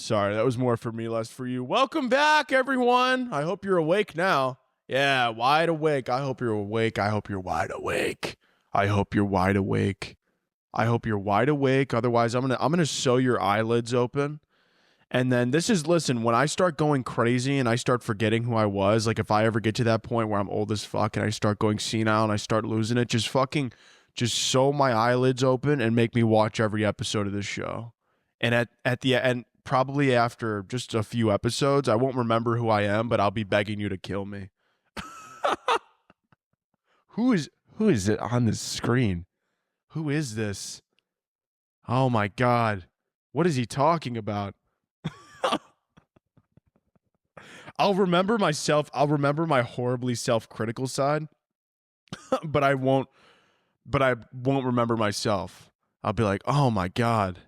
Sorry, that was more for me, less for you. Welcome back, everyone. I hope you're awake now. Yeah, wide awake. I hope you're awake. I hope you're wide awake. I hope you're wide awake. I hope you're wide awake. Otherwise, I'm gonna sew your eyelids open. And then listen, when I start going crazy and I start forgetting who I was, like if I ever get to that point where I'm old as fuck and I start going senile and I start losing it, just sew my eyelids open and make me watch every episode of this show. And at the end, probably after just a few episodes, I won't remember who I am, but I'll be begging you to kill me. Who is it on the screen? Who is this? Oh my God. What is he talking about? I'll remember myself. I'll remember my horribly self-critical side, but I won't remember myself. I'll be like, oh my God.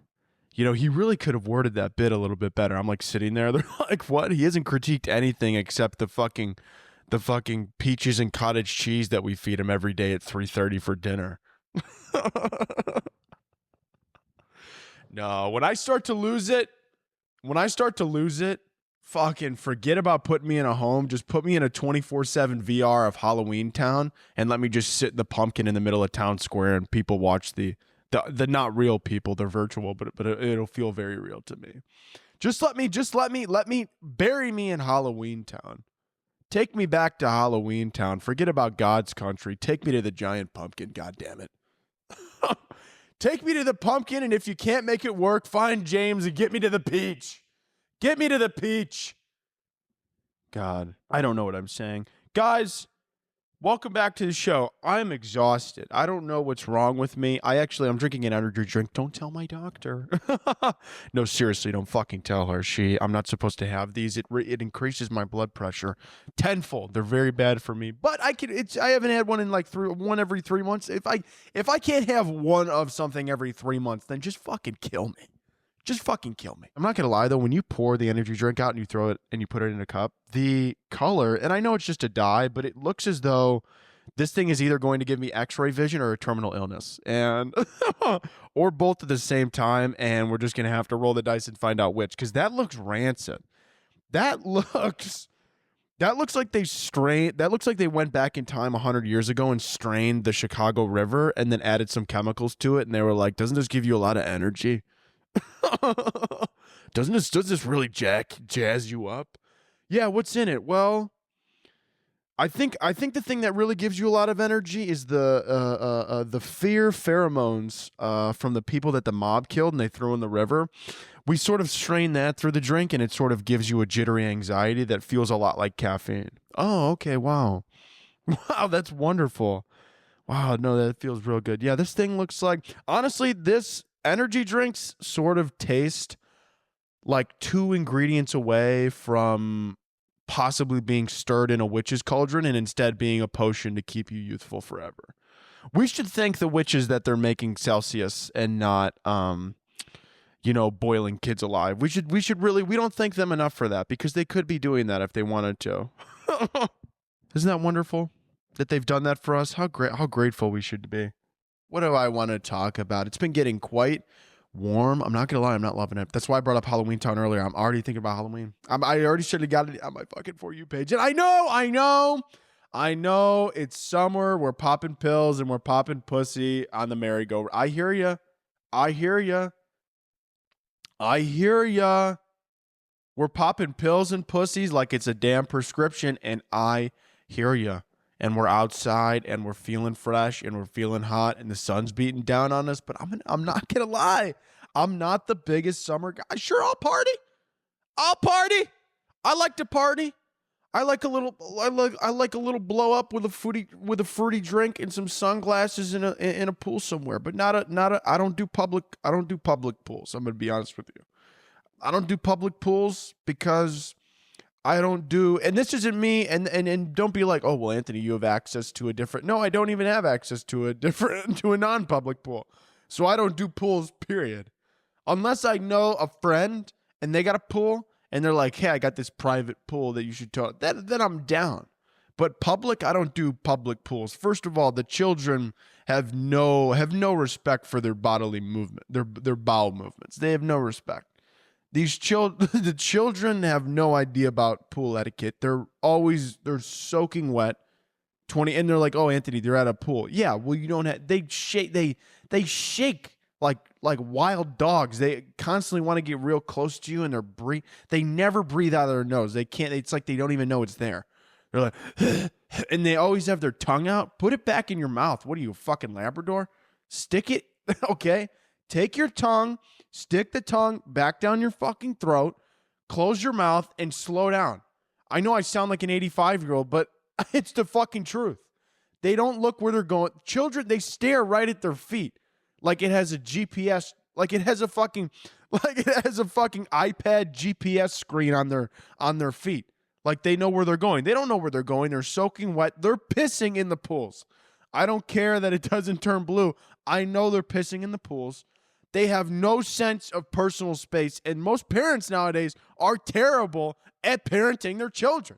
You know, he really could have worded that bit a little bit better. I'm like sitting there. They're like, what? He hasn't critiqued anything except the fucking peaches and cottage cheese that we feed him every day at 3:30 for dinner. No, when I start to lose it, fucking forget about putting me in a home. Just put me in a 24/7 VR of HalloweenTown and let me just sit in the pumpkin in the middle of town square and people watch the not real people. They're virtual, but it'll feel very real to me. Just let me bury me in HalloweenTown. Take me back to HalloweenTown. Forget about God's country. Take me to the giant pumpkin. God damn it. Take me to the pumpkin, and if you can't make it work, find James and get me to the peach. Get me to the peach. God, I don't know what I'm saying. Guys, welcome back to the show. I'm exhausted. I don't know what's wrong with me. I'm drinking an energy drink. Don't tell my doctor. No, seriously, don't fucking tell her. I'm not supposed to have these. It increases my blood pressure tenfold. They're very bad for me. But I haven't had one in like one every 3 months. If I can't have one of something every 3 months, then just fucking kill me. Just fucking kill me. I'm not going to lie, though. When you pour the energy drink out and you throw it and you put it in a cup, the color, and I know it's just a dye, but it looks as though this thing is either going to give me x-ray vision or a terminal illness, and or both at the same time, and we're just going to have to roll the dice and find out which, because that looks rancid. That looks like they went back in time 100 years ago and strained the Chicago River and then added some chemicals to it, and they were like, doesn't this give you a lot of energy? Does this really jazz you up? Yeah, what's in it? Well, I think the thing that really gives you a lot of energy is the fear pheromones from the people that the mob killed and they threw in the river. We sort of strain that through the drink, and it sort of gives you a jittery anxiety that feels a lot like caffeine. Oh, okay, wow. Wow, that's wonderful. Wow, no, that feels real good. Yeah, this thing looks like, honestly, this energy drinks sort of taste like 2 ingredients away from possibly being stirred in a witch's cauldron and instead being a potion to keep you youthful forever. We should thank the witches that they're making Celsius and not, boiling kids alive. We don't thank them enough for that, because they could be doing that if they wanted to. Isn't that wonderful that they've done that for us? How grateful we should be. What do I want to talk about? It's been getting quite warm. I'm not going to lie. I'm not loving it. That's why I brought up HalloweenTown earlier. I'm already thinking about Halloween. I already should have got it on my fucking For You page. And I know it's summer. We're popping pills and we're popping pussy on the merry-go-round. I hear ya. We're popping pills and pussies like it's a damn prescription. And I hear ya. And we're outside and we're feeling fresh and we're feeling hot and the sun's beating down on us. But I'm not going to lie. I'm not the biggest summer guy. Sure, I'll party. I like to party. I like a little blow up with a fruity drink and some sunglasses in a pool somewhere, but I don't do public pools. I'm going to be honest with you. I don't do public pools because I don't do, and this isn't me, and don't be like, oh, well, Anthony, you have access to a different, no, I don't even have access to a non-public pool. So I don't do pools, period. Unless I know a friend and they got a pool and they're like, hey, I got this private pool that you should talk, then I'm down. But public, I don't do public pools. First of all, the children have no respect for their bodily movement, their bowel movements. They have no respect. The children have no idea about pool etiquette. They're soaking wet. 20 and they're like, "Oh, Anthony, they're at a pool." Yeah, well, you don't have they shake like wild dogs. They constantly want to get real close to you, and they never breathe out of their nose. They can't. It's like they don't even know it's there. They're like and they always have their tongue out. Put it back in your mouth. What are you, a fucking Labrador? Stick it. Okay? Take your tongue, stick the tongue back down your fucking throat, close your mouth, and slow down. I know I sound like an 85-year-old, but it's the fucking truth. They don't look where they're going. Children, they stare right at their feet like it has a GPS, like it has a fucking iPad GPS screen on their feet. Like they know where they're going. They don't know where they're going. They're soaking wet. They're pissing in the pools. I don't care that it doesn't turn blue. I know they're pissing in the pools. They have no sense of personal space, and most parents nowadays are terrible at parenting their children.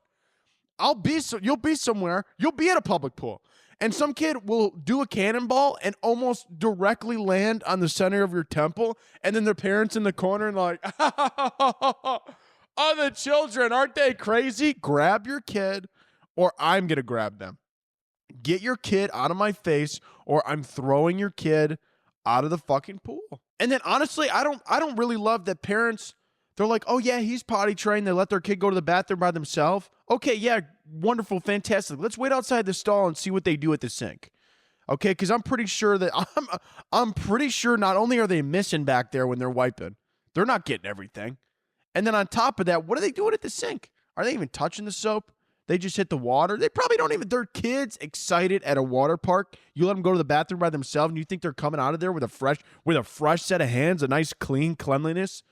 You'll be somewhere, you'll be at a public pool, and some kid will do a cannonball and almost directly land on the center of your temple, and then their parents in the corner and like, "Oh, the children, aren't they crazy?" Grab your kid, or I'm gonna grab them. Get your kid out of my face, or I'm throwing your kid out of the fucking pool. And then honestly, I don't really love that parents, they're like, "Oh yeah, he's potty trained." They let their kid go to the bathroom by themselves. Okay, yeah, wonderful, fantastic. Let's wait outside the stall and see what they do at the sink. Okay, because I'm pretty sure not only are they missing back there when they're wiping, they're not getting everything. And then on top of that, what are they doing at the sink? Are they even touching the soap? They just hit the water. They probably don't even. They're kids excited at a water park. You let them go to the bathroom by themselves, and you think they're coming out of there with a fresh set of hands, a nice clean cleanliness,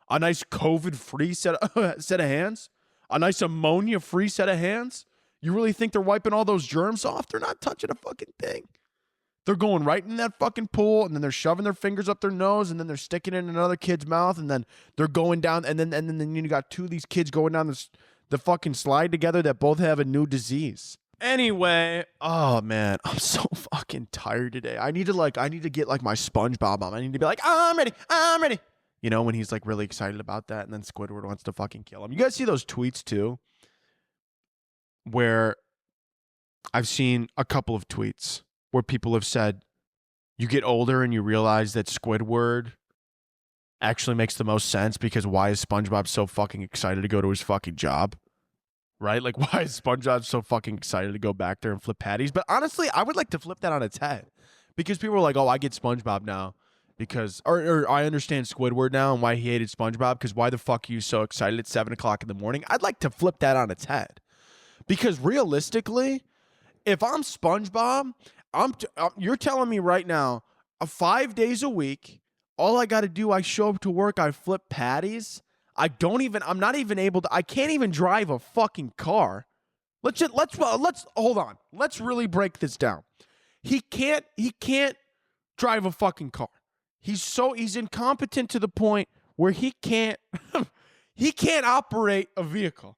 a nice COVID-free set of hands, a nice ammonia-free set of hands. You really think they're wiping all those germs off? They're not touching a fucking thing. They're going right in that fucking pool, and then they're shoving their fingers up their nose, and then they're sticking it in another kid's mouth, and then they're going down, and then you got two of these kids going down the fucking slide together that both have a new disease. Anyway, oh man, I'm so fucking tired today. I need to get like my Spongebob on. I need to be like, I'm ready. You know, when he's like really excited about that, and then Squidward wants to fucking kill him. You guys see those tweets too? Where I've seen a couple of tweets where people have said, you get older and you realize that Squidward actually makes the most sense, because why is SpongeBob so fucking excited to go to his fucking job? Right? Like, why is SpongeBob so fucking excited to go back there and flip patties? But honestly, I would like to flip that on its head, because people are like, "Oh, I get SpongeBob now because, or I understand Squidward now and why he hated SpongeBob, because why the fuck are you so excited at 7 o'clock in the morning?" I'd like to flip that on its head, because realistically, if I'm SpongeBob, you're telling me right now, 5 days a week, all I got to do, I show up to work, I flip patties. I can't even drive a fucking car. Let's hold on. Let's really break this down. He can't drive a fucking car. He's incompetent to the point where he can't operate a vehicle.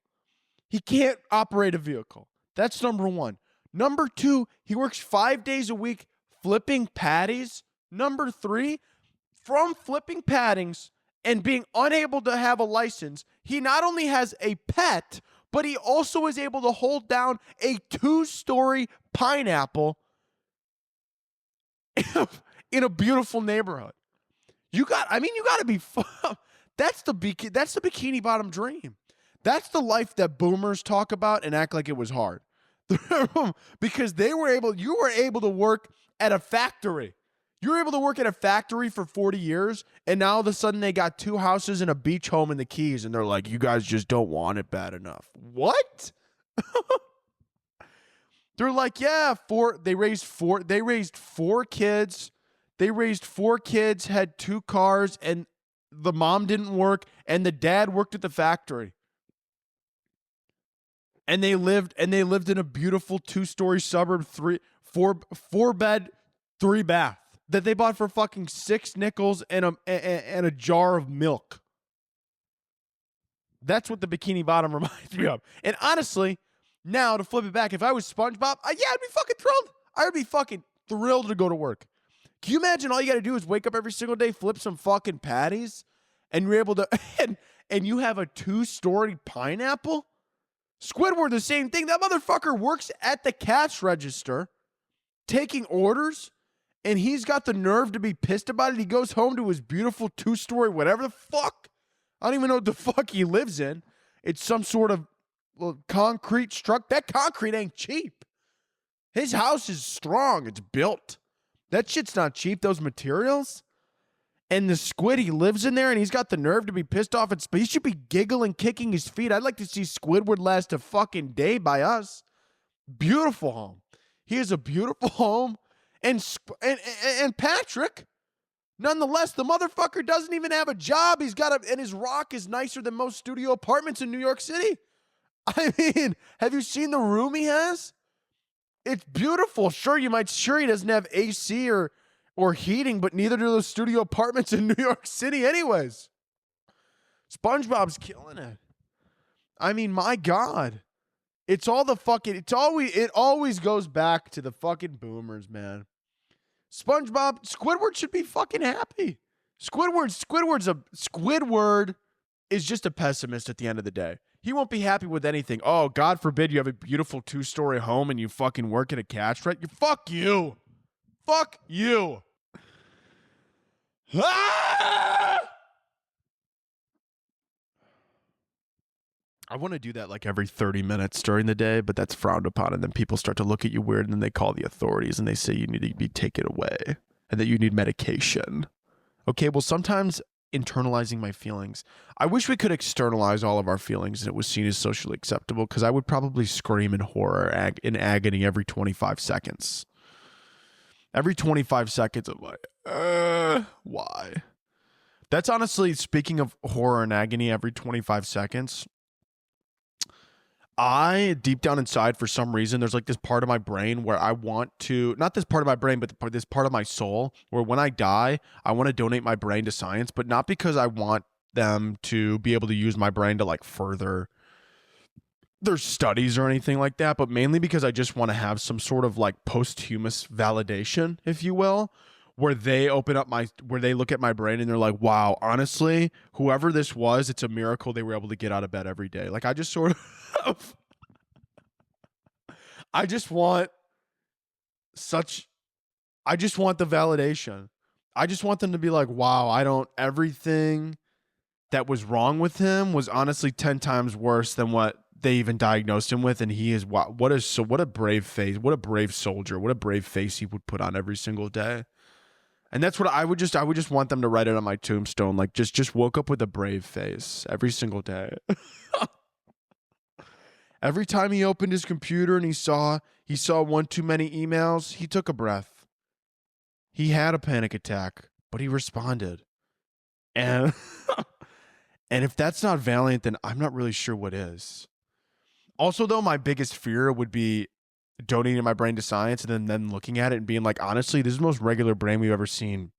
He can't operate a vehicle. That's number one. Number two, he works 5 days a week flipping patties. Number three, from flipping patties and being unable to have a license, he not only has a pet, but he also is able to hold down a 2-story pineapple in a beautiful neighborhood. You got to be that's the bikini bottom dream. That's the life that boomers talk about and act like it was hard. Because you were able to work at a factory. You were able to work at a factory for 40 years, and now all of a sudden they got 2 houses and a beach home in the Keys, and they're like, "You guys just don't want it bad enough." What? They're like, "Yeah, they raised four kids. They raised 4 kids, had 2 cars, and the mom didn't work, and the dad worked at the factory. And they lived in a beautiful 2-story suburb, 4 bed, 3 bath that they bought for fucking 6 nickels and a jar of milk." That's what the bikini bottom reminds me of. And honestly, now to flip it back, if I was SpongeBob, I'd be fucking thrilled. I would be fucking thrilled to go to work. Can you imagine all you got to do is wake up every single day, flip some fucking patties, and you're able to, and you have a 2-story pineapple. Squidward, the same thing. That motherfucker works at the cash register taking orders, and he's got the nerve to be pissed about it. He goes home to his beautiful 2-story, whatever the fuck. I don't even know what the fuck he lives in. It's some sort of concrete structure. That concrete ain't cheap. His house is strong. It's built. That shit's not cheap, those materials. And the squid, he lives in there, and he's got the nerve to be pissed off at space. He should be giggling, kicking his feet. I'd like to see Squidward last a fucking day by us. Beautiful home. He has a beautiful home. And Patrick, nonetheless, the motherfucker doesn't even have a job. And his rock is nicer than most studio apartments in New York City. I mean, have you seen the room he has? It's beautiful. Sure, he doesn't have AC or heating, but neither do those studio apartments in New York City anyways. SpongeBob's killing it. I mean, my God. It always goes back to the fucking boomers, man. Squidward should be fucking happy. Squidward is just a pessimist at the end of the day. He won't be happy with anything. Oh, God forbid you have a beautiful 2-story home and you fucking work at a cash register. Fuck you. Fuck you. Ah! I want to do that like every 30 minutes during the day, but that's frowned upon. And then people start to look at you weird, and then they call the authorities and they say you need to be taken away and that you need medication. Okay, well, sometimes internalizing my feelings. I wish we could externalize all of our feelings and it was seen as socially acceptable, because I would probably scream in horror, in agony every 25 seconds. Every 25 seconds, I'm like, why? That's honestly, speaking of horror and agony every 25 seconds, deep down inside, for some reason, there's like this part of my brain where I want to, not this part of my brain, but this part of my soul, where when I die, I want to donate my brain to science, but not because I want them to be able to use my brain to like further their studies or anything like that, but mainly because I just want to have some sort of like posthumous validation, if you will, where they where they look at my brain and they're like, wow, honestly, whoever this was, it's a miracle they were able to get out of bed every day. Like, I just sort of, I just want the validation. I just want them to be like, wow, everything that was wrong with him was honestly 10 times worse than what they even diagnosed him with. And he is, what a brave face, what a brave soldier, what a brave face he would put on every single day. And that's what I would just want them to write it on my tombstone. Like, just woke up with a brave face every single day. Every time he opened his computer and he saw one too many emails, he took a breath. He had a panic attack, but he responded. And and if that's not valiant, then I'm not really sure what is. Also, though, my biggest fear would be donating my brain to science and then looking at it and being like, honestly, this is the most regular brain we've ever seen.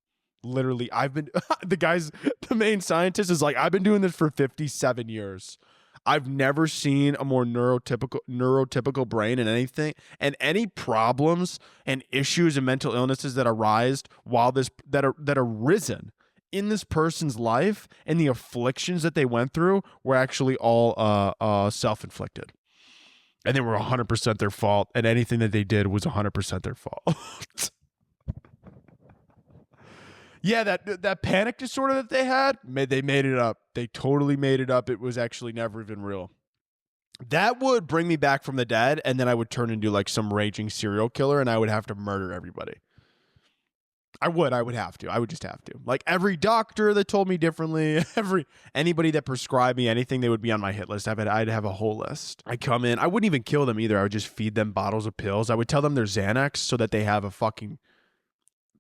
Literally, the main scientist is like, I've been doing this for 57 years. I've never seen a more neurotypical brain in anything, and any problems and issues and mental illnesses that arise that are risen in this person's life and the afflictions that they went through were actually all self-inflicted. And they were 100% their fault, and anything that they did was 100% their fault. Yeah, that panic disorder that they had, they made it up. They totally made it up. It was actually never even real. That would bring me back from the dead, and then I would turn into like some raging serial killer, and I would have to murder everybody. I would have to. I would just have to. Like, every doctor that told me differently, anybody that prescribed me anything, they would be on my hit list. I'd have a whole list. I come in. I wouldn't even kill them either. I would just feed them bottles of pills. I would tell them they're Xanax so that they have a fucking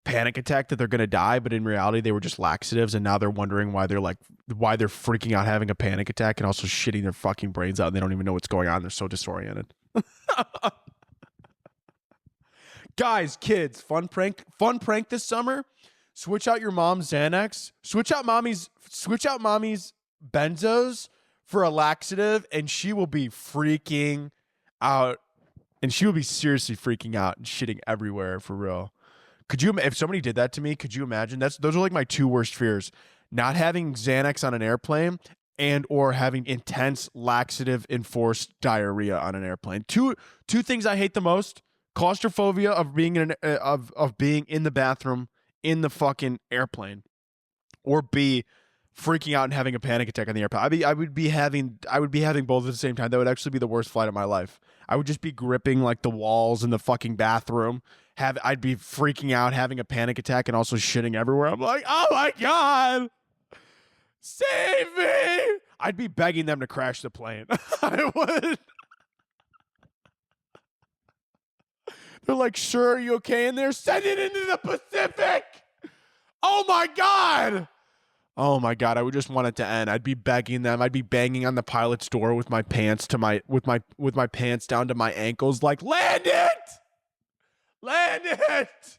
panic attack that they're going to die, but in reality, they were just laxatives, and now they're wondering why they're freaking out having a panic attack and also shitting their fucking brains out, and they don't even know what's going on. They're so disoriented. Guys, kids, fun prank this summer. Switch out your mom's Xanax. Switch out mommy's benzos for a laxative, and she will be freaking out. And she will be seriously freaking out and shitting everywhere, for real. If somebody did that to me, could you imagine? Those are like my two worst fears. not having Xanax on an airplane, and or having intense laxative enforced diarrhea on an airplane. Two things I hate the most: claustrophobia of being of being in the bathroom in the fucking airplane, or B, freaking out and having a panic attack on the airplane. I would be having both at the same time. That would actually be the worst flight of my life. I would just be gripping like the walls in the fucking bathroom. I'd be freaking out, having a panic attack, and also shitting everywhere. I'm like, oh my God, save me! I'd be begging them to crash the plane. I would. They're like, sure, are you okay in there? Send it into the Pacific! Oh my God! Oh my God, I would just want it to end. I'd be begging them. I'd be banging on the pilot's door with my pants with my pants down to my ankles, like, land it! Land it!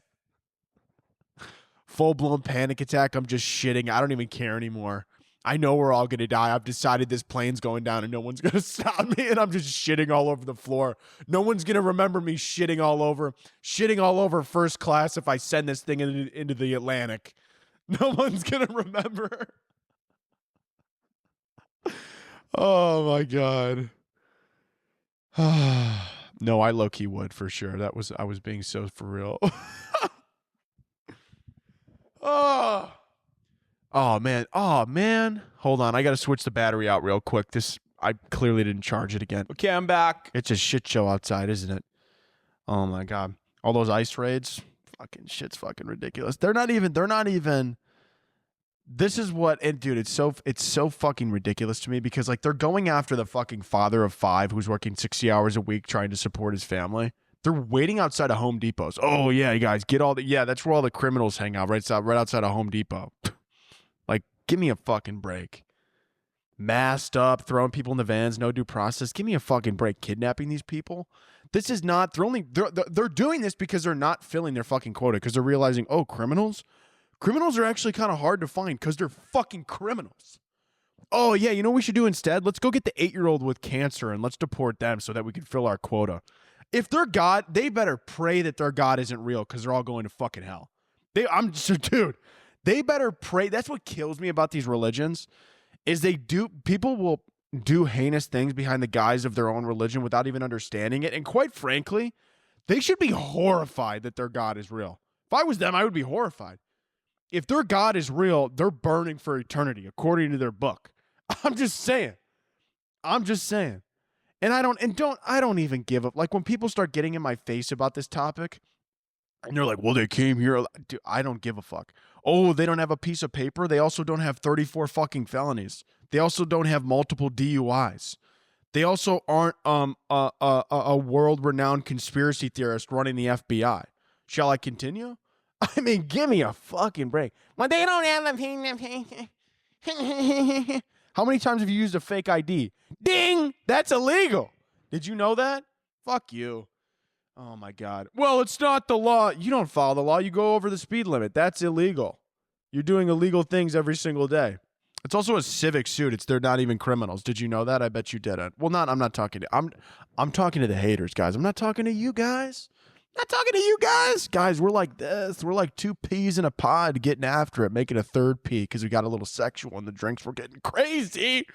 Full-blown panic attack. I'm just shitting. I don't even care anymore. I know we're all going to die. I've decided this plane's going down and no one's going to stop me, and I'm just shitting all over the floor. No one's going to remember me shitting all over first class if I send this thing into the Atlantic. No one's going to remember. Oh, my God. No, I low-key would for sure. I was being so for real. Oh, man. Hold on. I got to switch the battery out real quick. I clearly didn't charge it again. Okay, I'm back. It's a shit show outside, isn't it? Oh, my God. All those ice raids. Fucking shit's fucking ridiculous. They're not even. This is what, and dude, it's so fucking ridiculous to me because like they're going after the fucking father of 5 who's working 60 hours a week trying to support his family. They're waiting outside of Home Depots. Oh yeah, you guys get that's where all the criminals hang out, right outside of Home Depot. Like, give me a fucking break. Masked up, throwing people in the vans, no due process. Give me a fucking break. Kidnapping these people. This is not. They're doing this because they're not filling their fucking quota because they're realizing, oh, criminals are actually kind of hard to find because they're fucking criminals. Oh yeah, you know what we should do instead? Let's go get the 8-year-old with cancer and let's deport them so that we can fill our quota. If they're God, they better pray that their God isn't real because they're all going to fucking hell. Dude, they better pray. That's what kills me about these religions is people will do heinous things behind the guise of their own religion without even understanding it. And quite frankly, they should be horrified that their God is real. If I was them, I would be horrified. If their God is real, they're burning for eternity, according to their book. I'm just saying. And I don't even give up. Like when people start getting in my face about this topic, and they're like, well, they came here. Dude, I don't give a fuck. Oh, they don't have a piece of paper. They also don't have 34 fucking felonies. They also don't have multiple DUIs. They also aren't a world-renowned conspiracy theorist running the FBI. Shall I continue? I mean, give me a fucking break. But they don't have a paper. How many times have you used a fake ID? Ding! That's illegal. Did you know that? Fuck you. Oh, my God. Well, it's not the law. You don't follow the law. You go over the speed limit. That's illegal. You're doing illegal things every single day. It's also a civic suit. They're not even criminals. Did you know that? I bet you didn't. Well, I'm not talking to I'm talking to the haters, guys. I'm not talking to you guys. Guys, we're like this. We're like 2 peas in a pod getting after it, making a third pea because we got a little sexual and the drinks were getting crazy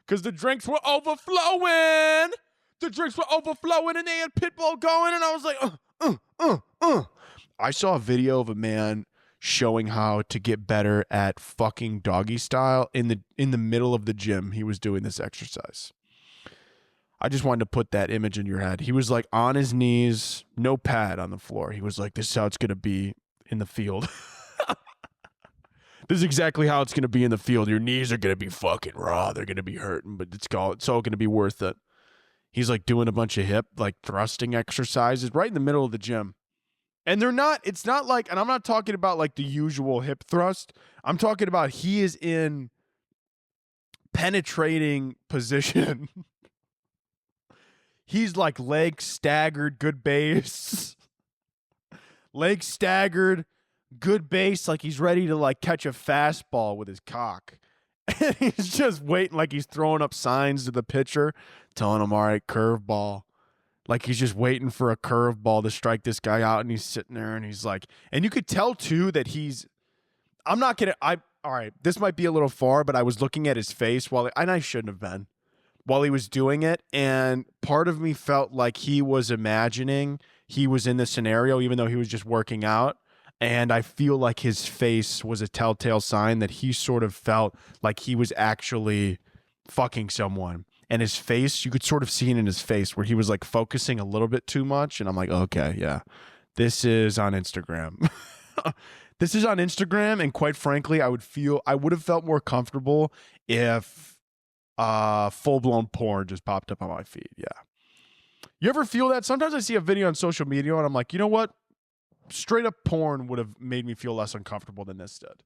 because the drinks were overflowing. And they had Pitbull going and I was like, I saw a video of a man showing how to get better at fucking doggy style in the middle of the gym. He was doing this exercise. I just wanted to put that image in your head. He was like on his knees, no pad on the floor. He was like, this is how it's going to be in the field. This is exactly how it's going to be in the field. Your knees are going to be fucking raw. They're going to be hurting, but it's all going to be worth it. He's like doing a bunch of hip, like thrusting exercises right in the middle of the gym. And it's not like, and I'm not talking about like the usual hip thrust. I'm talking about he is in penetrating position. He's like leg staggered, good base. Leg staggered, good base, like he's ready to like catch a fastball with his cock. And he's just waiting like he's throwing up signs to the pitcher, telling him, all right, curveball. Like he's just waiting for a curveball to strike this guy out, and he's sitting there and he's like, and you could tell too that all right, this might be a little far, but I was looking at his face and I shouldn't have been, while he was doing it. And part of me felt like he was imagining he was in the scenario, even though he was just working out. And I feel like his face was a telltale sign that he sort of felt like he was actually fucking someone. And his face, you could sort of see it in his face where he was like focusing a little bit too much. And I'm like, okay, yeah, this is on Instagram. This is on Instagram. And quite frankly, I would have felt more comfortable if full-blown porn just popped up on my feed. Yeah. You ever feel that? Sometimes I see a video on social media and I'm like, you know what? Straight up porn would have made me feel less uncomfortable than this did.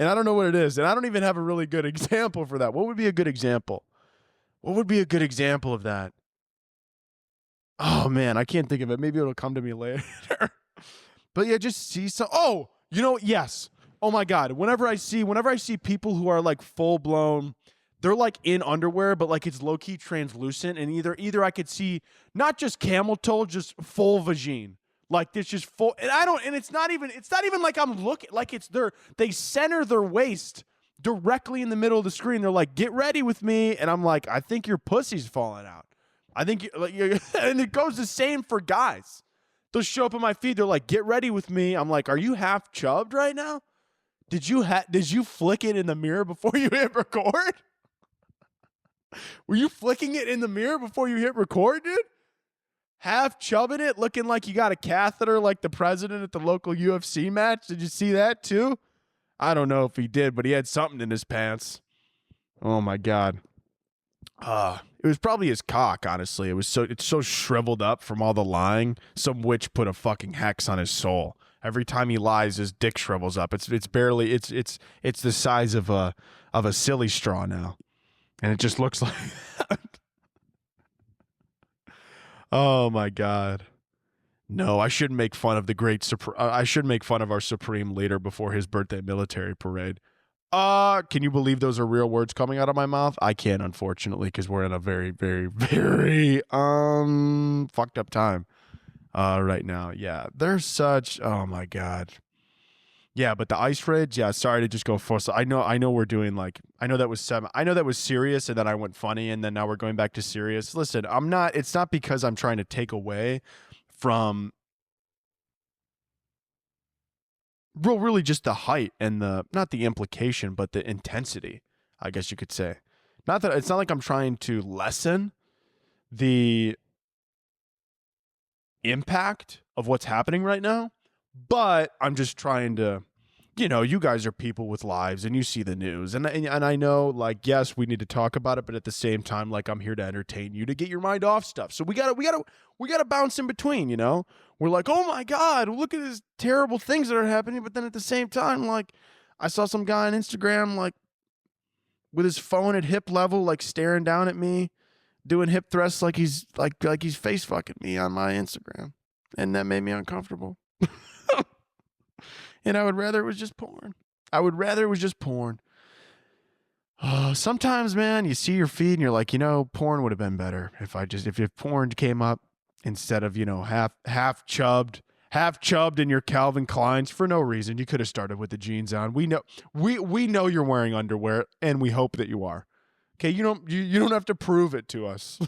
And I don't know what it is. And I don't even have a really good example for that. What would be a good example? What would be a good example of that? Oh, man, I can't think of it. Maybe it'll come to me later. But yeah, just see some. Oh, yes. Oh, my God. Whenever I see people who are like full blown, they're like in underwear, but like it's low key translucent. And either I could see not just camel toe, just full vagine. Like this just full, and it's not even like I'm looking, like they center their waist directly in the middle of the screen. They're like, get ready with me. And I'm like, I think your pussy's falling out. I think and it goes the same for guys. They'll show up on my feed. They're like, get ready with me. I'm like, are you half chubbed right now? Did you flick it in the mirror before you hit record? Were you flicking it in the mirror before you hit record, dude? Half chubbing it, looking like you got a catheter like the president at the local UFC match. Did you see that too? I don't know if he did, but he had something in his pants. Oh my God. It was probably his cock, honestly. It's so shriveled up from all the lying. Some witch put a fucking hex on his soul. Every time he lies, his dick shrivels up. It's the size of a silly straw now. And it just looks like that. Oh my God. No, I shouldn't make fun of I should make fun of our supreme leader before his birthday military parade. Can you believe those are real words coming out of my mouth? I can't, unfortunately, because we're in a very, very, very fucked up time right now. Yeah, there's such. Oh my God. Yeah, but the ice fridge. Yeah, sorry to just go full. So I know we're doing like. I know that was serious, and then I went funny, and then now we're going back to serious. Listen, it's not because I'm trying to take away from. Really just the height and not the implication, but the intensity, I guess you could say. It's not like I'm trying to lessen the impact of what's happening right now, but I'm just trying to, you guys are people with lives and you see the news. And I know, like, yes, we need to talk about it, but at the same time, like, I'm here to entertain you, to get your mind off stuff. So we gotta bounce in between, We're like, oh my God, look at these terrible things that are happening. But then at the same time, like, I saw some guy on Instagram, like, with his phone at hip level, like staring down at me, doing hip thrusts like he's face fucking me on my Instagram. And that made me uncomfortable. And I would rather it was just porn. Sometimes, man, you see your feed and you're like, porn would have been better if porn came up instead of, half chubbed in your Calvin Kleins for no reason. You could have started with the jeans on. We know you're wearing underwear, and we hope that you are. Okay, you don't have to prove it to us.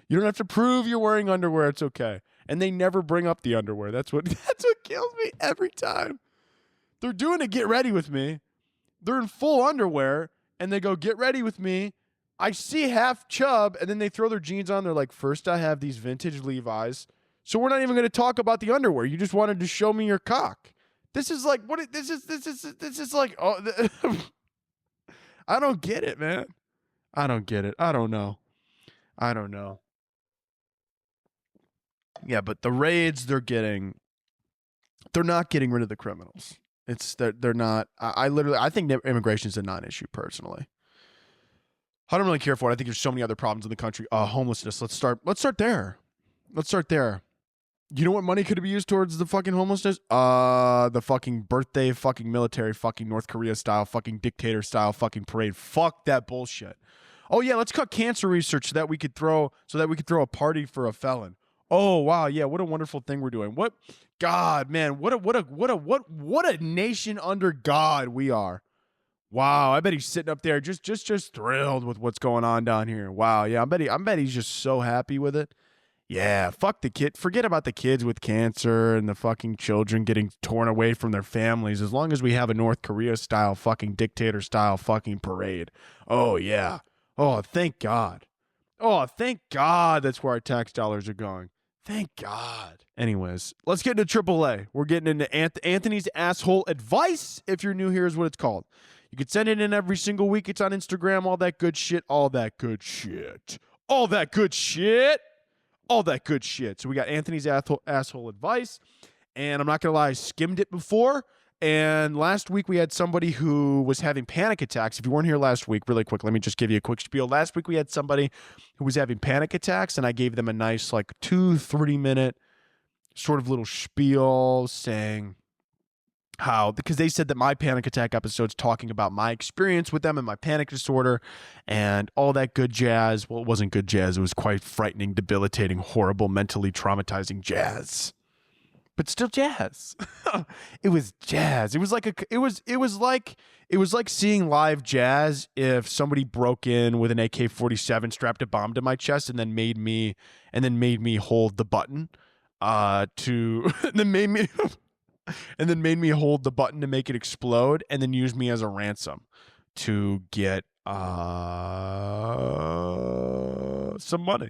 You don't have to prove you're wearing underwear. It's okay. And they never bring up the underwear. That's what kills me every time. They're doing a get ready with me. They're in full underwear, and they go, get ready with me. I see half chub, and then they throw their jeans on. They're like, first I have these vintage Levi's. So we're not even going to talk about the underwear. You just wanted to show me your cock. This is like, this is like, oh, I don't get it, man. I don't get it. I don't know. Yeah, but the raids they're not getting rid of the criminals. They're not. I think immigration is a non-issue personally. I don't really care for it. I think there's so many other problems in the country. Homelessness. Let's start there. You know what money could be used towards the fucking homelessness? The fucking birthday, fucking military, fucking North Korea style, fucking dictator style, fucking parade. Fuck that bullshit. Oh yeah, let's cut cancer research so that we could throw a party for a felon. Oh wow, yeah, what a wonderful thing we're doing. What God, man, what a nation under God we are. Wow, I bet he's sitting up there just thrilled with what's going on down here. Wow, yeah, I bet he's just so happy with it. Yeah, fuck the kid. Forget about the kids with cancer and the fucking children getting torn away from their families. As long as we have a North Korea style fucking dictator style fucking parade. Oh yeah. Oh, thank God. Oh, thank God that's where our tax dollars are going. Thank God. Anyways, let's get into AAA. We're getting into Anthony's asshole advice. If you're new, here is what it's called. You can send it in every single week. It's on Instagram. All that good shit. All that good shit. All that good shit. All that good shit. So we got Anthony's asshole advice. And I'm not going to lie, I skimmed it before. And last week we had somebody who was having panic attacks. If you weren't here last week, really quick, let me just give you a quick spiel. Last week we had somebody who was having panic attacks, and I gave them a nice like 2-3 minute sort of little spiel saying how, because they said that my panic attack episode's talking about my experience with them and my panic disorder and all that good jazz. Well, it wasn't good jazz. It was quite frightening, debilitating, horrible, mentally traumatizing jazz. But still jazz. It was jazz. It was like seeing live jazz if somebody broke in with an AK-47, strapped a bomb to my chest, and then made me hold the button and then made me hold the button to make it explode, and then use me as a ransom to get some money.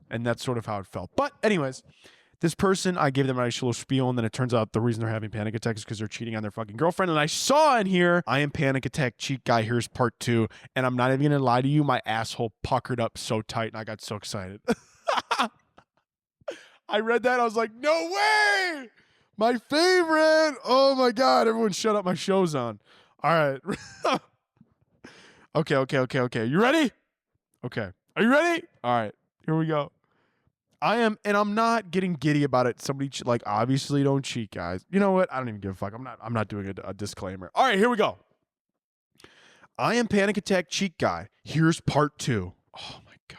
And that's sort of how it felt. But anyways, this person, I gave them a nice little spiel, and then it turns out the reason they're having panic attacks is because they're cheating on their fucking girlfriend. And I saw in here, I am panic attack cheat guy. Here's part 2. And I'm not even going to lie to you. My asshole puckered up so tight, and I got so excited. I read that. I was like, no way. My favorite. Oh, my God. Everyone shut up. My show's on. All right. Okay. You ready? Okay. Are you ready? All right. Here we go. I'm not getting giddy about it. Somebody like, obviously don't cheat, guys. You know what? I don't even give a fuck. I'm not doing a disclaimer. All right, here we go. I am panic attack cheat guy. Here's part 2. Oh my God.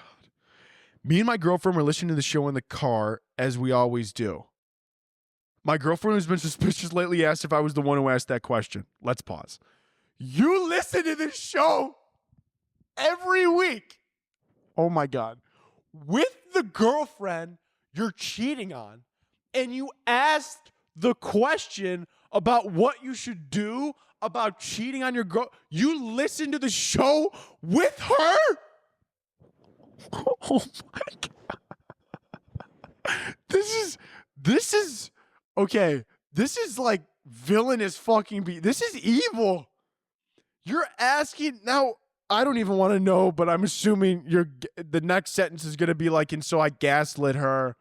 Me and my girlfriend were listening to the show in the car, as we always do. My girlfriend who's been suspicious lately asked if I was the one who asked that question. Let's pause. You listen to this show every week. Oh my God. With the girlfriend you're cheating on, and you asked the question about what you should do about cheating on your girl. You listen to the show with her? Oh my God. This is okay. This is like villainous fucking this is evil. You're asking now. I don't even want to know, but I'm assuming the next sentence is going to be like, and so I gaslit her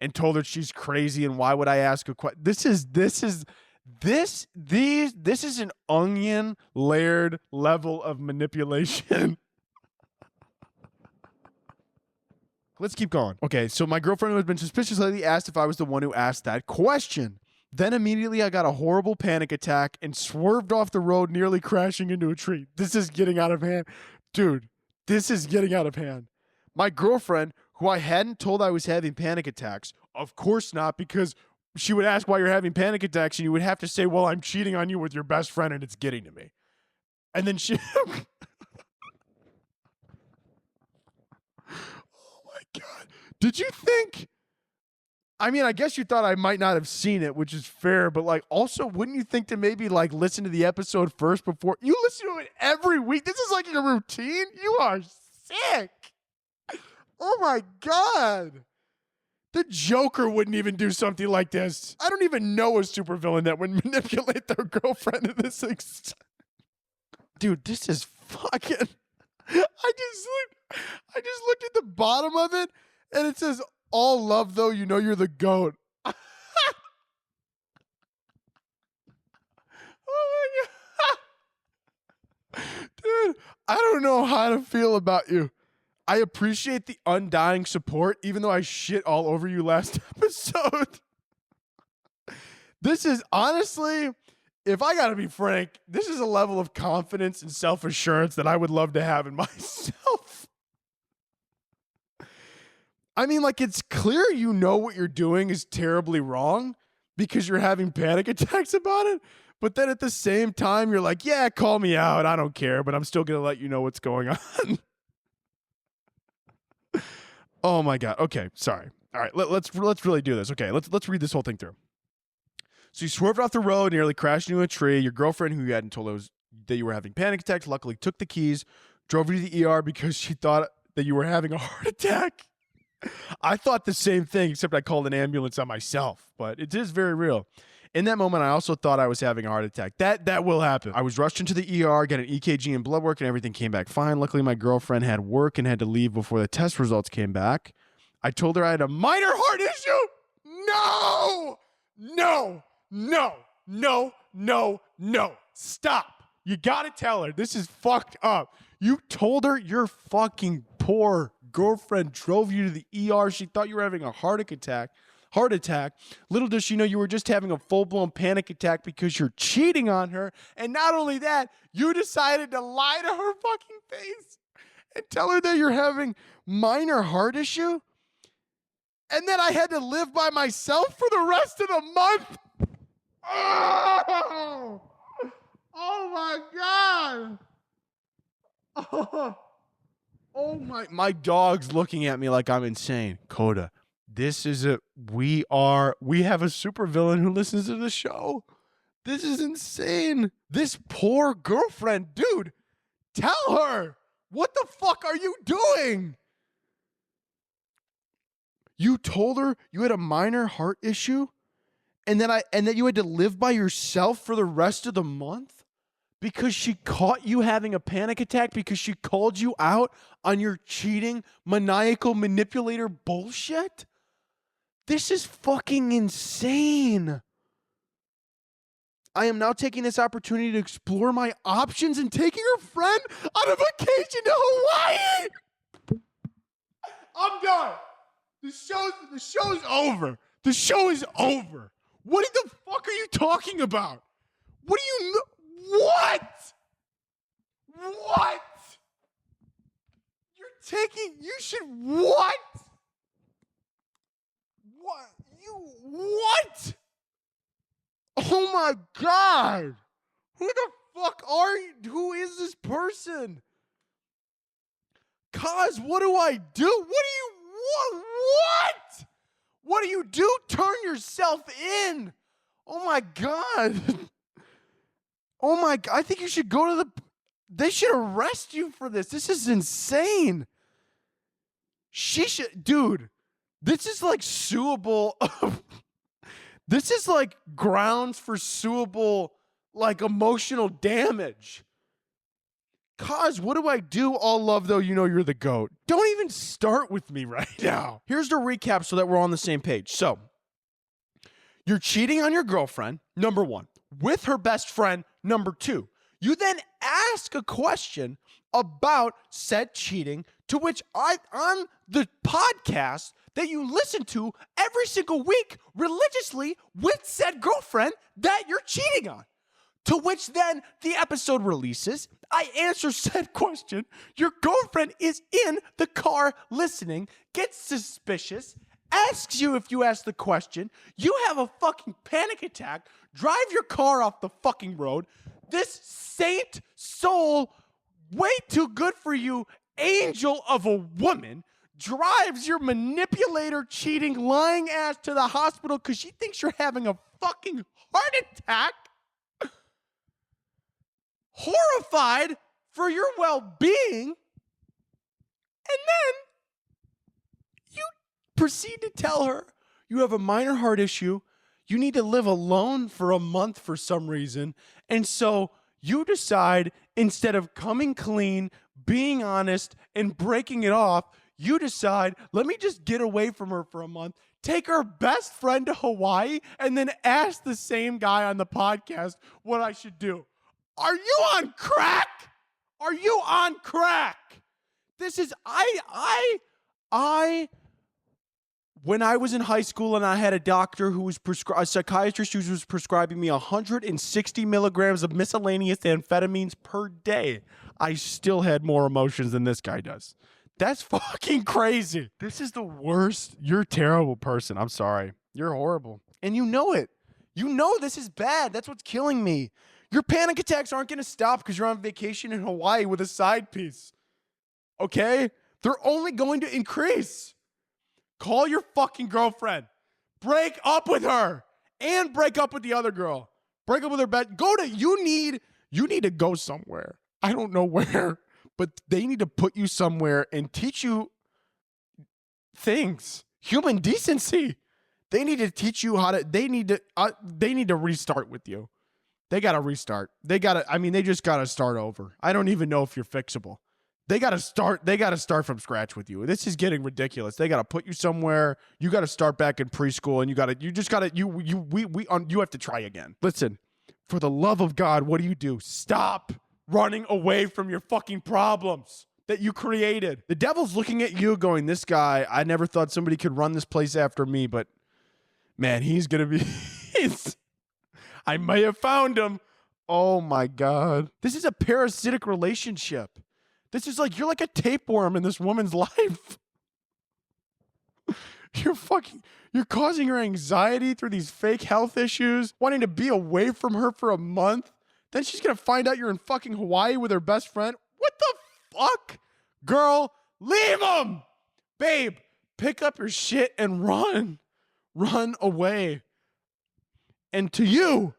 and told her she's crazy, and why would I ask a question? This is an onion layered level of manipulation. Let's keep going. Okay, so my girlfriend who has been suspicious lately asked if I was the one who asked that question. Then immediately I got a horrible panic attack and swerved off the road, nearly crashing into a tree. This is getting out of hand. Dude, this is getting out of hand. My girlfriend, who I hadn't told I was having panic attacks, of course not, because she would ask why you're having panic attacks, and you would have to say, well, I'm cheating on you with your best friend, and it's getting to me. And then she... Oh my God. Did you think... I mean, I guess you thought I might not have seen it, which is fair, but like, also, wouldn't you think to maybe like listen to the episode first before you listen to it every week? This is like your routine. You are sick. Oh my God. The Joker wouldn't even do something like this. I don't even know a supervillain that would manipulate their girlfriend to this extent. Dude, this is fucking... I just looked at the bottom of it, and it says, all love, though, you know you're the GOAT. Oh my God. Dude, I don't know how to feel about you. I appreciate the undying support, even though I shit all over you last episode. This is honestly, if I gotta be frank, this is a level of confidence and self-assurance that I would love to have in myself. I mean, like, it's clear you know what you're doing is terribly wrong because you're having panic attacks about it. But then at the same time, you're like, yeah, call me out. I don't care, but I'm still going to let you know what's going on. Oh my God. Okay. Sorry. All right. Let's really do this. Okay. Let's read this whole thing through. So you swerved off the road, nearly crashed into a tree. Your girlfriend, who you hadn't told that you were having panic attacks, luckily took the keys, drove you to the ER because she thought that you were having a heart attack. I thought the same thing, except I called an ambulance on myself, but it is very real. In that moment, I also thought I was having a heart attack. That will happen. I was rushed into the ER, got an EKG and blood work, and everything came back fine. Luckily, my girlfriend had work and had to leave before the test results came back. I told her I had a minor heart issue. No. Stop. You got to tell her. This is fucked up. You told her your fucking poor girlfriend drove you to the ER. She thought you were having a heart attack. Little does she know you were just having a full-blown panic attack because you're cheating on her. And not only that, you decided to lie to her fucking face and tell her that you're having minor heart issue. And then I had to live by myself for the rest of the month. Oh my God. Oh my dog's looking at me like I'm insane. Coda, we have a supervillain who listens to the show. This is insane. This poor girlfriend, dude, tell her, what the fuck are you doing? You told her you had a minor heart issue and that you had to live by yourself for the rest of the month because she caught you having a panic attack because she called you out on your cheating, maniacal manipulator bullshit? This is fucking insane. I am now taking this opportunity to explore my options and taking her friend on a vacation to Hawaii. I'm done. The show's over. The show is over. What the fuck are you talking about? What do you know? What? You should what? What? Oh my God. Who the fuck are you? Who is this person? Cause, what do I do? What? What do you do? Turn yourself in. Oh my God. Oh my God. I think you should go to they should arrest you for this. This is insane. Dude, this is like suable. This is like grounds for suable, like emotional damage. Cause, what do I do? All love, though, you know you're the GOAT. Don't even start with me right now. Here's the recap so that we're on the same page. So, you're cheating on your girlfriend, number one, with her best friend, number two. You then ask a question about said cheating, to which on the podcast that you listen to every single week religiously with said girlfriend that you're cheating on. To which then the episode releases. I answer said question. Your girlfriend is in the car listening, gets suspicious, asks you if you ask the question. You have a fucking panic attack, drive your car off the fucking road. This saint soul, way too good for you, angel of a woman, drives your manipulator, cheating, lying ass to the hospital because she thinks you're having a fucking heart attack. Horrified for your well-being, and then you proceed to tell her you have a minor heart issue, you need to live alone for a month for some reason, and so you decide, instead of coming clean, being honest, and breaking it off, you decide, let me just get away from her for a month, take her best friend to Hawaii, and then ask the same guy on the podcast what I should do. Are you on crack? Are you on crack? This is, when I was in high school and I had a doctor who was a psychiatrist who was prescribing me 160 milligrams of miscellaneous amphetamines per day, I still had more emotions than this guy does. That's fucking crazy. This is the worst. You're a terrible person. I'm sorry. You're horrible. And you know it. You know this is bad. That's what's killing me. Your panic attacks aren't going to stop because you're on vacation in Hawaii with a side piece. Okay? They're only going to increase. Call your fucking girlfriend. Break up with her. And break up with the other girl. Break up with her bed. You need to go somewhere. I don't know where, but they need to put you somewhere and teach you things. Human decency. They need to teach you they need to restart with you. They got to restart. They just got to start over. I don't even know if you're fixable. They got to start from scratch with you. This is getting ridiculous. They got to put you somewhere. You got to start back in preschool and you have to try again. Listen, for the love of God, what do? Stop running away from your fucking problems that you created. The devil's looking at you going, this guy, I never thought somebody could run this place after me, but man, he's going to be, I may have found him. Oh my God. This is a parasitic relationship. This is like, you're like a tapeworm in this woman's life. You're causing her anxiety through these fake health issues, wanting to be away from her for a month. Then she's going to find out you're in fucking Hawaii with her best friend. What the fuck? Girl, leave him. Babe, pick up your shit and run. Run away. And to you,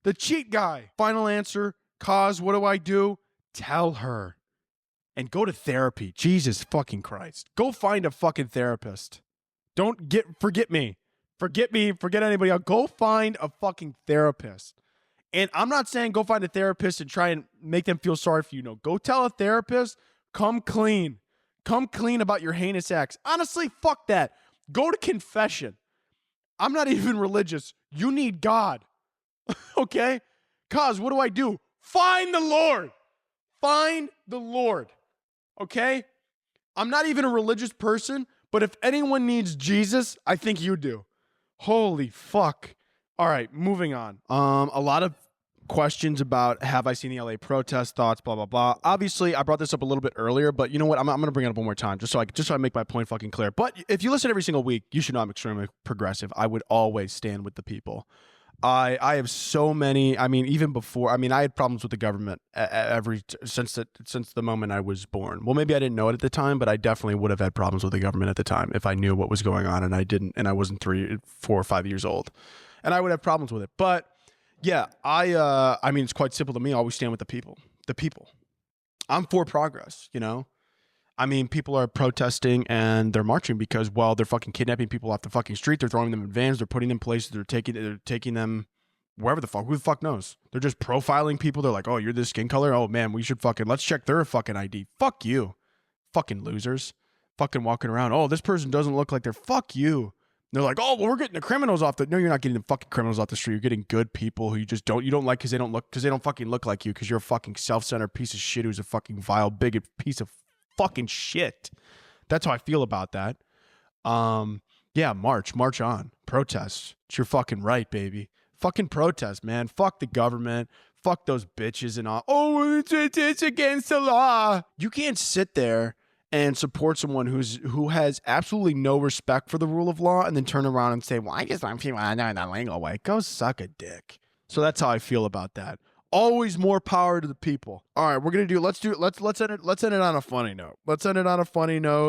the cheat guy, final answer, cause, what do? Tell her. And go to therapy. Jesus fucking Christ. Go find a fucking therapist. Forget me. Forget anybody else. Go find a fucking therapist. And I'm not saying go find a therapist and try and make them feel sorry for you. No, go tell a therapist, come clean. Come clean about your heinous acts. Honestly, fuck that. Go to confession. I'm not even religious. You need God. Okay? Cause what do? Find the Lord. Find the Lord. Okay? I'm not even a religious person, but if anyone needs Jesus, I think you do. Holy fuck. All right, moving on. A lot of questions about have I seen the LA protest, thoughts, blah, blah, blah. Obviously, I brought this up a little bit earlier, but you know what? I'm going to bring it up one more time just so I make my point fucking clear. But if you listen every single week, you should know I'm extremely progressive. I would always stand with the people. I have so many. I mean, even before. I mean, I had problems with the government since the moment I was born. Well, maybe I didn't know it at the time, but I definitely would have had problems with the government at the time if I knew what was going on and I didn't, and I wasn't 3, 4, or 5 years old, and I would have problems with it. But yeah, I mean, it's quite simple to me. I always stand with the people. The people. I'm for progress. You know. I mean, people are protesting and they're marching because, well, they're fucking kidnapping people off the fucking street. They're throwing them in vans. They're putting them places. They're taking them wherever the fuck. Who the fuck knows? They're just profiling people. They're like, oh, you're this skin color? Oh, man, let's check their fucking ID. Fuck you. Fucking losers. Fucking walking around. Oh, this person doesn't look like fuck you. And they're like, oh, well, we're getting the criminals off no, you're not getting the fucking criminals off the street. You're getting good people who you don't like because they don't fucking look like you because you're a fucking self-centered piece of shit who's a fucking vile, bigot piece of fucking shit. That's how I feel about that. Yeah, march on. Protest. It's your fucking right, baby. Fucking protest, man. Fuck the government. Fuck those bitches and all. Oh, it's against the law. You can't sit there and support someone who has absolutely no respect for the rule of law and then turn around and say, well, I just want people to know that legal way. Go suck a dick. So that's how I feel about that. Always more power to the people. All right, we're gonna do. Let's end it on a funny note. Let's end it on a funny note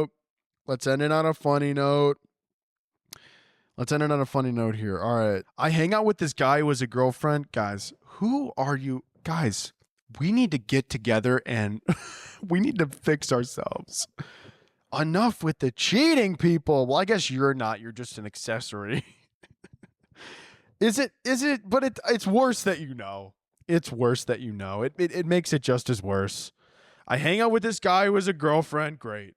here. All right. I hang out with this guy who has a girlfriend. Guys, who are you? Guys, we need to get together and we need to fix ourselves. Enough with the cheating, people. Well, I guess you're not. You're just an accessory. Is it? But it's worse that you know. It's worse that you know. It makes it just as worse. I hang out with this guy who has a girlfriend. Great.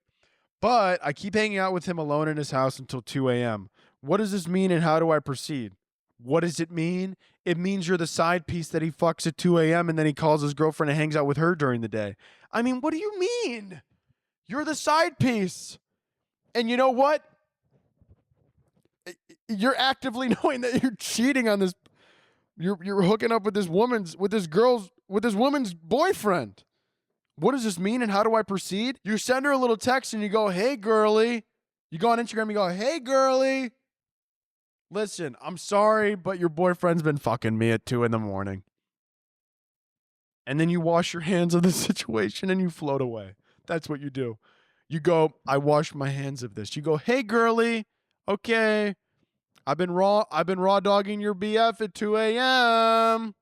But I keep hanging out with him alone in his house until 2 a.m. What does this mean and how do I proceed? What does it mean? It means you're the side piece that he fucks at 2 a.m. and then he calls his girlfriend and hangs out with her during the day. I mean, what do you mean? You're the side piece. And you know what? You're actively knowing that you're cheating on this. You're hooking up with this woman's boyfriend. What does this mean and how do I proceed? You send her a little text and you go, hey, girly. You go on Instagram and you go, hey, girly. Listen, I'm sorry, but your boyfriend's been fucking me at 2 a.m. And then you wash your hands of the situation and you float away. That's what you do. You go, I wash my hands of this. You go, hey, girly. Okay. I've been raw dogging your BF at 2 a.m.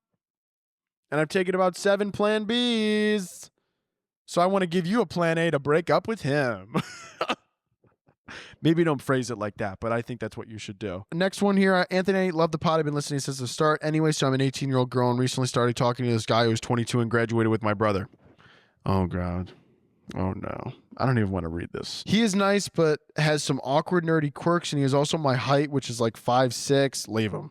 And I've taken about 7 plan Bs. So I want to give you a plan A to break up with him. Maybe don't phrase it like that, but I think that's what you should do. Next one here, Anthony, love the pod. I've been listening since the start. Anyway, so I'm an 18-year-old girl and recently started talking to this guy who was 22 and graduated with my brother. Oh, God. Oh, no. I don't even want to read this. He is nice, but has some awkward, nerdy quirks, and he is also my height, which is like 5'6". Leave him.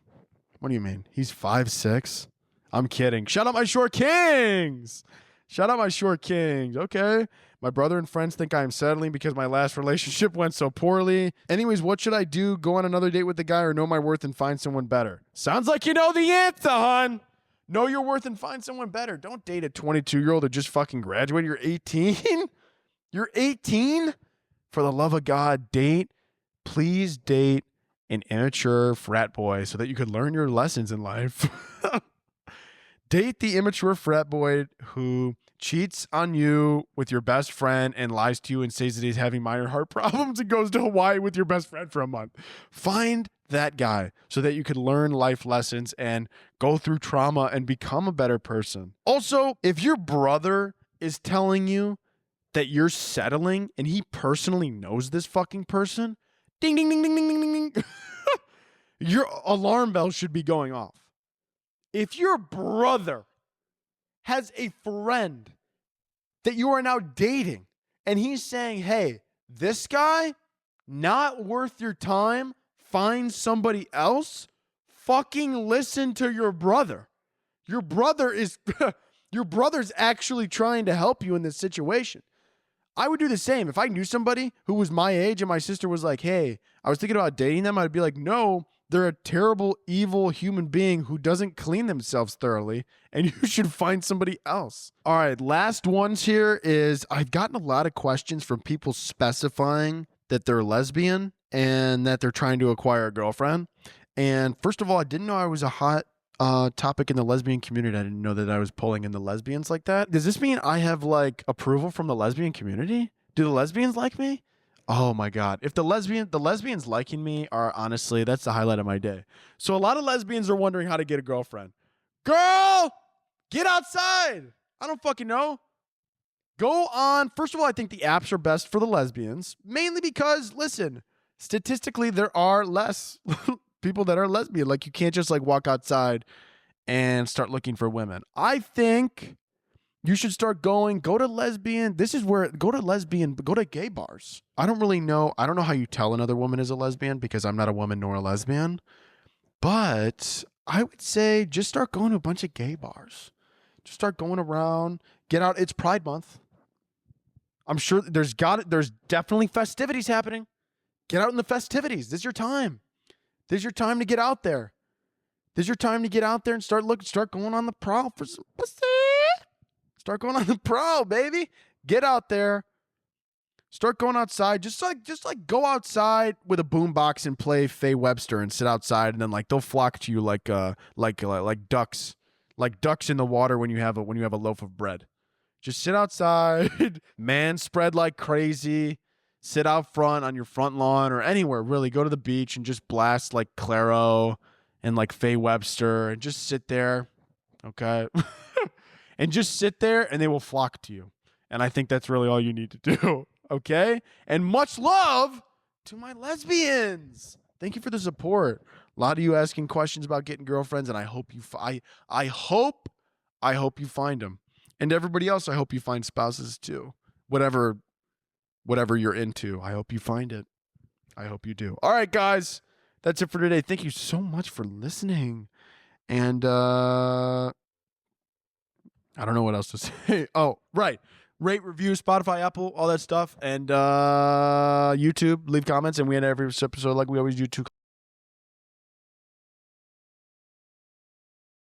What do you mean? He's 5'6"? I'm kidding. Shout out my short kings. Shout out my short kings. Okay. My brother and friends think I am settling because my last relationship went so poorly. Anyways, what should I do? Go on another date with the guy or know my worth and find someone better? Sounds like you know the answer, hon. Know your worth and find someone better. Don't date a 22-year-old who just fucking graduated. You're 18? You're 18? For the love of God, date. Please date an immature frat boy so that you could learn your lessons in life. Date the immature frat boy who cheats on you with your best friend and lies to you and says that he's having minor heart problems and goes to Hawaii with your best friend for a month. Find that guy so that you could learn life lessons and go through trauma and become a better person. Also, if your brother is telling you that you're settling and he personally knows this fucking person, ding, ding, ding, ding, ding, ding, ding, ding. Your alarm bell should be going off. If your brother has a friend that you are now dating and he's saying, hey, this guy, not worth your time, find somebody else, fucking listen to your brother. Your brother's actually trying to help you in this situation. I would do the same. If I knew somebody who was my age and my sister was like, hey, I was thinking about dating them, I'd be like, no, they're a terrible, evil human being who doesn't clean themselves thoroughly, and you should find somebody else. All right, last ones here is I've gotten a lot of questions from people specifying that they're lesbian and that they're trying to acquire a girlfriend. And first of all, I didn't know I was a hot topic in the lesbian community. I didn't know that I was pulling in the lesbians like that. Does this mean I have like approval from the lesbian community? Do the lesbians like me? Oh my God. If the lesbians liking me are honestly, that's the highlight of my day. So a lot of lesbians are wondering how to get a girlfriend. Girl, get outside. I don't fucking know. Go on. First of all, I think the apps are best for the lesbians, mainly because, listen, statistically, there are less people that are lesbian. Like you can't just like walk outside and start looking for women. I think you should start go to lesbian. Go to gay bars. I don't know how you tell another woman is a lesbian because I'm not a woman nor a lesbian. But I would say just start going to a bunch of gay bars. Just start going around. Get out. It's Pride Month. I'm sure there's definitely festivities happening. Get out in the festivities. This is your time. This is your time to get out there. This is your time to get out there and start going on the prowl for some pussy. Start going on the prowl, baby. Get out there. Start going outside. Just like go outside with a boombox and play Faye Webster and sit outside, and then like they'll flock to you like ducks, like ducks in the water when you have a loaf of bread. Just sit outside, man, spread like crazy. Sit out front on your front lawn or anywhere, really. Go to the beach and just blast like Claro and like Faye Webster and just sit there, okay? And just sit there and they will flock to you. And I think that's really all you need to do, okay? And much love to my lesbians. Thank you for the support. A lot of you asking questions about getting girlfriends, and I hope you find them. And everybody else, I hope you find spouses too. Whatever you're into, I hope you find it. I hope you do. All right, guys, that's it for today. Thank you so much for listening. And I don't know what else to say. Oh, right. Rate, review, Spotify, Apple, all that stuff. And YouTube, leave comments. And we end every episode like we always do.